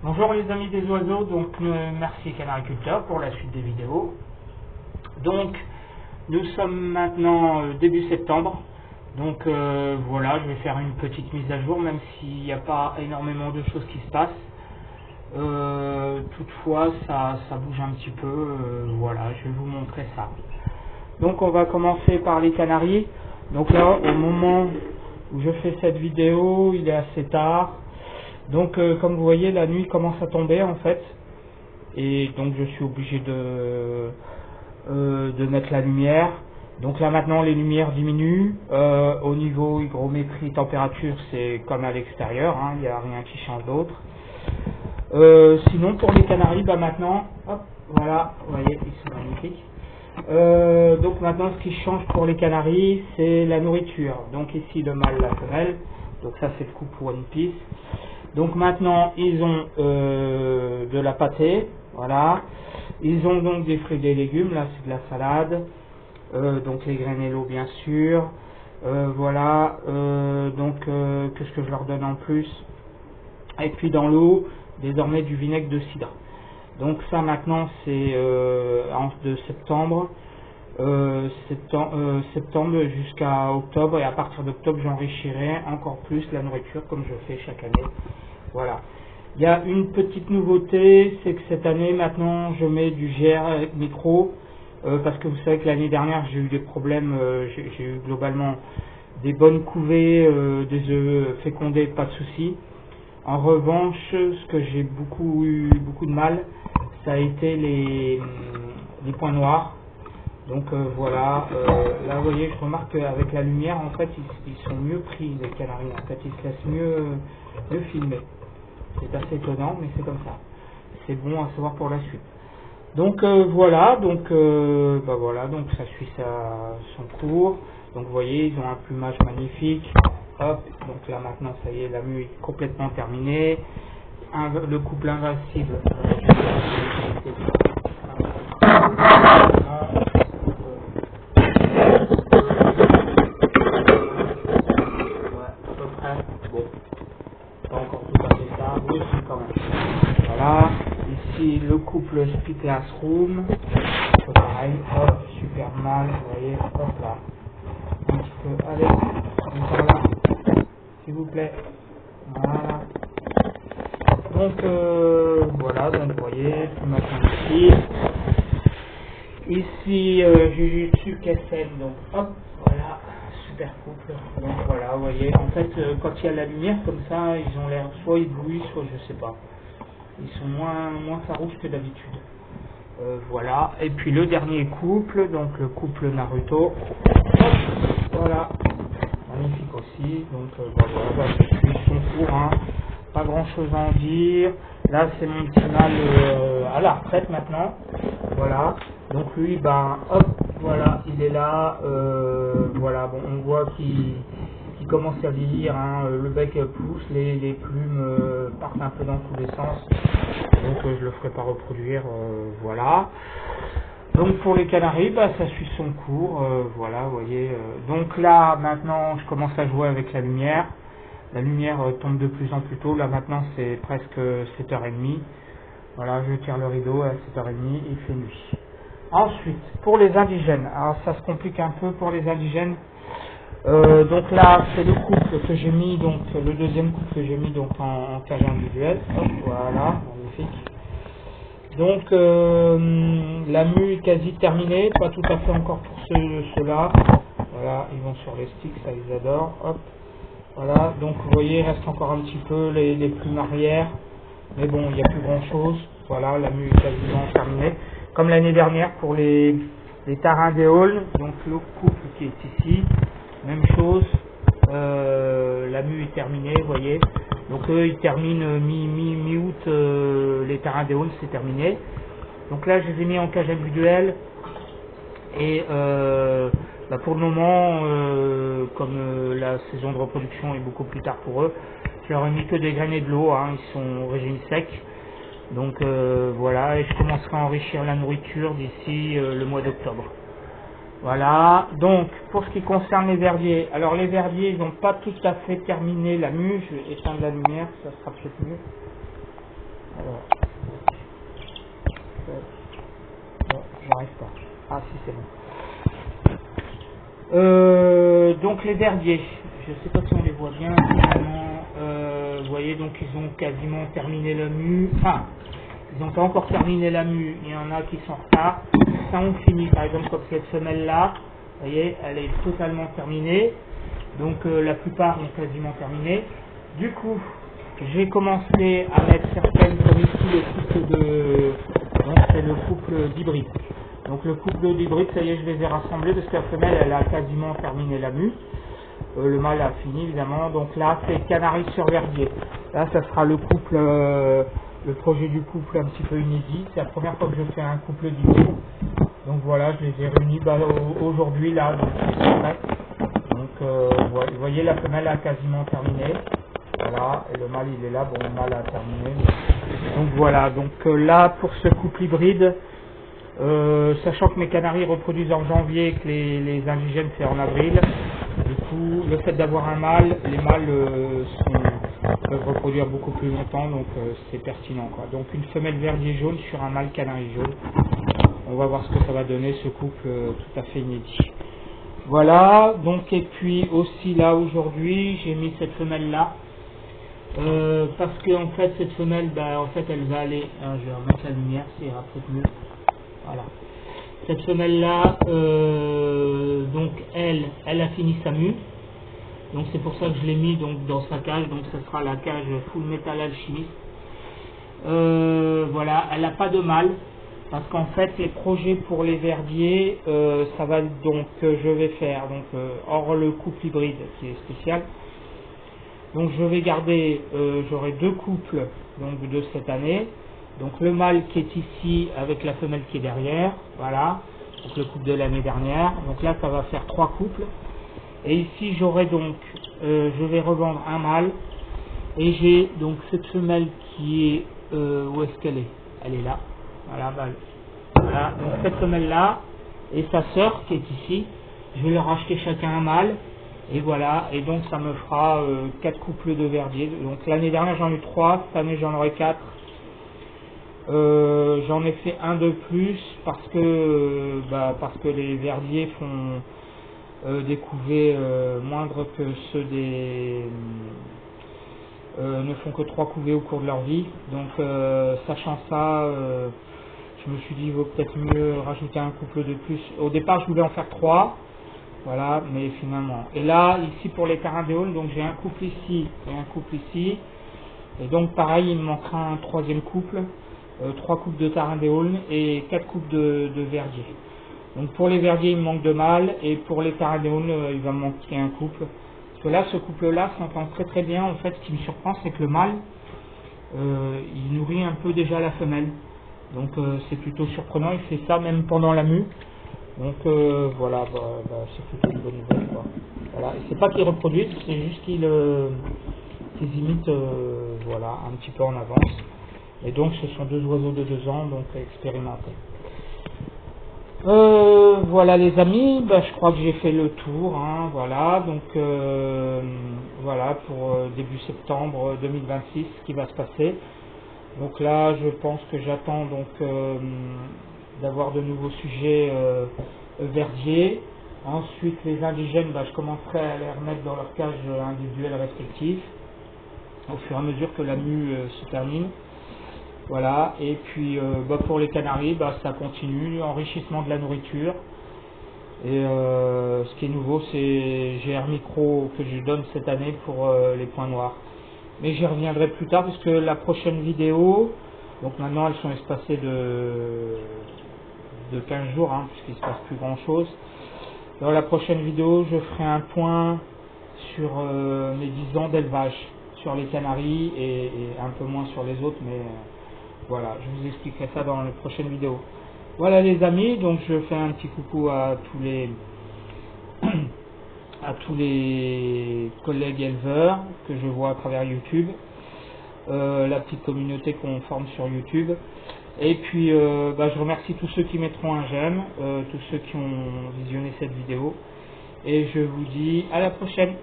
Bonjour les amis des oiseaux, donc merci Canariculteur pour la suite des vidéos. Donc nous sommes maintenant début septembre, donc voilà, je vais faire une petite mise à jour même s'il n'y a pas énormément de choses qui se passent. Toutefois ça bouge un petit peu, voilà, je vais vous montrer ça. Donc on va commencer par les canaris. Donc là au moment où je fais cette vidéo, il est assez tard. Donc comme vous voyez, la nuit commence à tomber en fait, et donc je suis obligé de mettre la lumière. Donc là maintenant les lumières diminuent, au niveau hygrométrie température c'est comme à l'extérieur, hein, il n'y a rien qui change d'autre. Sinon pour les canaris, bah maintenant, hop, voilà, vous voyez, ils sont magnifiques. Donc maintenant ce qui change pour les canaris c'est la nourriture. Donc ici le mâle, la femelle, donc ça c'est le couple One Piece. Donc maintenant ils ont de la pâtée, voilà. Ils ont donc des fruits et des légumes, là c'est de la salade, donc les granellos bien sûr, voilà. Donc qu'est-ce que je leur donne en plus? Et puis dans l'eau désormais du vinaigre de cidre. Donc ça maintenant c'est de septembre, septembre jusqu'à octobre, et à partir d'octobre j'enrichirai encore plus la nourriture comme je fais chaque année. Voilà. Il y a une petite nouveauté, c'est que cette année maintenant je mets du GR micro, parce que vous savez que l'année dernière j'ai eu des problèmes, j'ai eu globalement des bonnes couvées, des œufs fécondés, pas de souci. En revanche, ce que j'ai eu beaucoup de mal, ça a été les points noirs. Donc voilà, là vous voyez, je remarque qu'avec la lumière en fait ils sont mieux pris, les canaris, en fait ils se laissent mieux filmer. C'est assez étonnant, mais c'est comme ça. C'est bon à savoir pour la suite. Donc voilà, donc voilà, donc ça suit son cours. Donc vous voyez, ils ont un plumage magnifique. Hop, donc là maintenant ça y est, la mue est complètement terminée. Le couple invincible. Voilà, ici le couple Speed Classroom, c'est pareil, hop, super mal, vous voyez, hop là, un petit peu, allez, encore là, s'il vous plaît, voilà. Donc voilà, donc vous voyez, tout maintenant ici, ici Jujutsu Kaisen, donc hop, voilà, super couple, donc voilà, vous voyez, en fait quand il y a la lumière comme ça, ils ont l'air soit éblouis, soit je sais pas. Ils sont moins farouches que d'habitude. Voilà. Et puis le dernier couple, donc le couple Naruto. Voilà. Magnifique aussi. Donc voilà, je suis son cours. Hein. Pas grand chose à en dire. Là c'est mon petit mâle à la retraite maintenant. Voilà. Donc lui, ben hop, voilà, il est là. Voilà, bon, on voit qu'il commence à vieillir, hein, le bec pousse, les plumes partent un peu dans tous les sens, donc je le ferai pas reproduire, voilà. Donc pour les canaris, bah, ça suit son cours, voilà, vous voyez. Donc là maintenant je commence à jouer avec la lumière tombe de plus en plus tôt, là maintenant c'est presque 7h30, voilà, je tire le rideau à 7h30, il fait nuit. Ensuite, pour les indigènes, alors ça se complique un peu pour les indigènes. Donc là, c'est le couple que j'ai mis, donc le deuxième couple que j'ai mis donc en cage individuelle. Hop, voilà, magnifique. Donc la mue est quasi terminée, pas tout à fait encore pour ceux-là. Voilà, ils vont sur les sticks, ça ils adorent. Hop, voilà. Donc vous voyez, il reste encore un petit peu les plumes arrière, mais bon, il n'y a plus grand chose. Voilà, la mue est quasiment terminée. Comme l'année dernière pour les tarindéoles, donc le couple qui est ici. Même chose, la mue est terminée, vous voyez. Donc eux ils terminent mi-août, les tarindéoles c'est terminé. Donc là je les ai mis en cage individuelle. Et bah pour le moment, comme la saison de reproduction est beaucoup plus tard pour eux, je leur ai mis que des graines de l'eau, hein, ils sont au régime sec. Donc voilà, et je commencerai à enrichir la nourriture d'ici le mois d'octobre. Voilà, donc pour ce qui concerne les verdiers, alors les verdiers ils n'ont pas tout à fait terminé la mue, je vais éteindre la lumière, ça sera peut-être mieux. Alors, non, j'arrive pas. Ah si, c'est bon. Donc les verdiers, je sais pas si on les voit bien finalement. Vous voyez, donc ils ont quasiment terminé la mue. Enfin, ils n'ont pas encore terminé la mue. Il y en a qui sont en retard. Ça on finit, par exemple comme cette femelle là. Vous voyez, elle est totalement terminée. Donc la plupart ont quasiment terminé. Du coup, j'ai commencé à mettre certaines comme ici le couple de. Donc c'est le couple d'hybride. Donc le couple d'hybride, ça y est, je les ai rassemblés parce que la femelle, elle a quasiment terminé la mue. Le mâle a fini évidemment. Donc là, c'est canari sur verdier. Là, ça sera le couple, le projet du couple un petit peu inédit. C'est la première fois que je fais un couple d'hybride. Donc voilà, je les ai réunis aujourd'hui là. Donc vous voyez, la femelle a quasiment terminé. Voilà, et le mâle il est là. Bon, le mâle a terminé. Donc voilà. Donc là, pour ce couple hybride. Sachant que mes canaris reproduisent en janvier et que les indigènes c'est en avril, du coup le fait d'avoir un mâle, les mâles peuvent reproduire beaucoup plus longtemps, donc c'est pertinent quoi. Donc une femelle verdier jaune sur un mâle canari jaune, on va voir ce que ça va donner, ce couple tout à fait inédit. Voilà, donc et puis aussi là aujourd'hui j'ai mis cette femelle là parce que en fait cette femelle, en fait elle va aller, je vais remettre la lumière, c'est peut-être mieux. Voilà. Cette femelle-là, donc elle a fini sa mue. Donc c'est pour ça que je l'ai mis donc dans sa cage. Donc ce sera la cage Full Metal Alchemist. Voilà, elle n'a pas de mâle parce qu'en fait les projets pour les verdiers, ça va donc je vais faire donc hors le couple hybride qui est spécial. Donc je vais garder, j'aurai deux couples donc de cette année. Donc le mâle qui est ici avec la femelle qui est derrière, voilà, donc le couple de l'année dernière. Donc là ça va faire trois couples. Et ici j'aurai donc, je vais revendre un mâle. Et j'ai donc cette femelle qui est, où est-ce qu'elle est? Elle est là, voilà, voilà. Donc cette femelle là et sa sœur qui est ici, je vais leur acheter chacun un mâle. Et voilà, et donc ça me fera 4 couples de verdiers. Donc l'année dernière j'en ai eu 3, cette année j'en aurai 4. J'en ai fait un de plus parce que les verdiers font des couvées moindres que ceux des ne font que 3 couvées au cours de leur vie. Donc sachant ça, je me suis dit il vaut peut-être mieux rajouter un couple de plus. Au départ je voulais en faire 3, voilà, mais finalement. Et là ici pour les Tarandéoles, donc j'ai un couple ici et un couple ici. Et donc pareil, il me manquera un troisième couple. 3 couples de Tarandéoles et 4 couples de verdier. Donc pour les verdiers il me manque 2 mâles et pour les Tarandéoles il va me manquer un couple. Parce que là ce couple là s'entend très très bien. En fait ce qui me surprend c'est que le mâle il nourrit un peu déjà la femelle. Donc c'est plutôt surprenant, il fait ça même pendant la mue. Donc voilà, c'est plutôt une bonne nouvelle quoi. Voilà. Et c'est pas qu'ils reproduisent, c'est juste qu'ils imitent voilà, un petit peu en avance. Et donc ce sont 2 oiseaux de 2 ans, donc expérimentés. Voilà les amis, je crois que j'ai fait le tour, hein, voilà, donc voilà pour début septembre 2026 ce qui va se passer. Donc là je pense que j'attends donc d'avoir de nouveaux sujets verdiers. Ensuite les indigènes, je commencerai à les remettre dans leur cage individuelle respective au fur et à mesure que la mue se termine. Voilà, et puis pour les canaris, ça continue, enrichissement de la nourriture. Et ce qui est nouveau, c'est GR Micro que je donne cette année pour les points noirs. Mais j'y reviendrai plus tard puisque la prochaine vidéo, donc maintenant elles sont espacées de 15 jours, hein, puisqu'il ne se passe plus grand chose. Dans la prochaine vidéo, je ferai un point sur mes 10 ans d'élevage, sur les canaris et un peu moins sur les autres, mais voilà, je vous expliquerai ça dans la prochaine vidéo. Voilà les amis, donc je fais un petit coucou à tous les collègues éleveurs que je vois à travers YouTube, la petite communauté qu'on forme sur YouTube. Et puis je remercie tous ceux qui mettront un j'aime, tous ceux qui ont visionné cette vidéo. Et je vous dis à la prochaine.